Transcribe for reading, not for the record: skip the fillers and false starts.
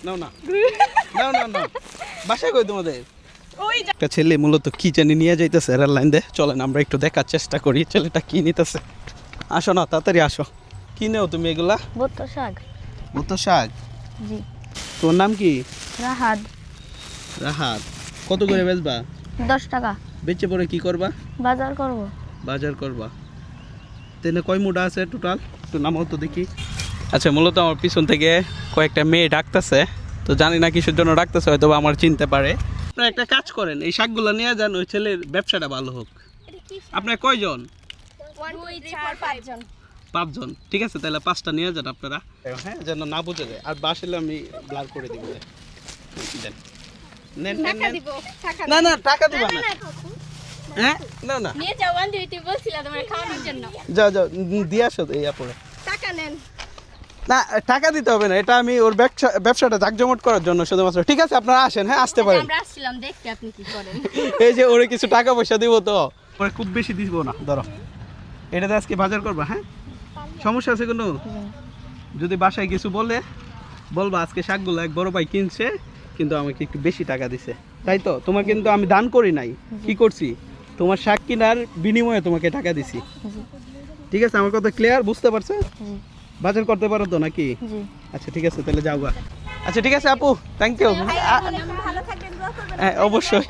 নাও না নাও না না বাসায় কই তোমাদের একটা ছেলে মূলত কি জানি নিয়ে যাইতেছে রেল লাইন দিয়ে। চলেন আমরা একটু দেখার চেষ্টা করি ছেলেটা কি নিতেছে। আসো না তাড়াতাড়ি আসো। কি নেও তুমি এগুলা? ভুট্টা শাক। ভুট্টা শাক? জি। তোমার নাম কি? রাহাত। রাহাত। কত করে বেচবা? 10 টাকা। বেচে পরে কি করবা? বাজার করব। বাজার করবা। তেনে কয় মুঠা আছে টোটাল? একটু নামাও তো দেখি। আচ্ছা, মূলত আমার পিছন থেকে কয়েকটা মেয়ে ডাকতেছে, তো জানি না কিসের জন্য ডাকতেছে, হয়তো আমার চিনতে পারে। আপনারা একটা কাজ করেন, এই শাকগুলো নিয়ে যান, ওই ছেলের ব্যবসাটা ভালো হোক। আপনার কয়জন? 1 2 3 4 5 জন। 5 জন। ঠিক আছে, তাহলে 5টা নিয়ে যান আপনারা। হ্যাঁ, যেন না বুঝে যায়। আর বাসলে আমি ব্লার করে দিব। দেন। নেন নেন নেন। না না, টাকা দিবা না। হ্যাঁ, না না। নিয়ে যাও, আনতে তুই বলছিলা তোমার খাওয়ানোর জন্য। যাও যাও, দিয়ে আসো এই আপরে। টাকা নেন। না, টাকা দিতে হবে না, এটা আমি ওর ব্যবসাটা জাকজমট করার জন্য শুধুমাত্র। ঠিক আছে, আপনারা আসেন, হ্যাঁ আসতে পারেন। আমরা আসছিলাম দেখতে আপনি কি করেন। এই যে ওরে কিছু টাকা পয়সা দিব, তো পরে খুব বেশি দিব না। ধরো, এটাতে আজকে বাজার করবা। হ্যাঁ, সমস্যা আছে কোনো? যদি বাসায় কিছু বলবা আজকে শাকগুলো এক বড় ভাই কিনছে, কিন্তু আমাকে একটু বেশি টাকা দিছে, তাই তো? তোমাকে কিন্তু আমি দান করি নাই, কি করছি, তোমার শাক কেনার বিনিময়ে তোমাকে টাকা দিছি। ঠিক আছে, আমার কথা ক্লিয়ার? বুঝতে পারছো? বাজার করতে পারো তো নাকি? আচ্ছা ঠিক আছে, তাহলে যাও গা। আচ্ছা ঠিক আছে আপু, থ্যাংক ইউ। ভালো থাকবেন, দোয়া করবেন। হ্যাঁ অবশ্যই।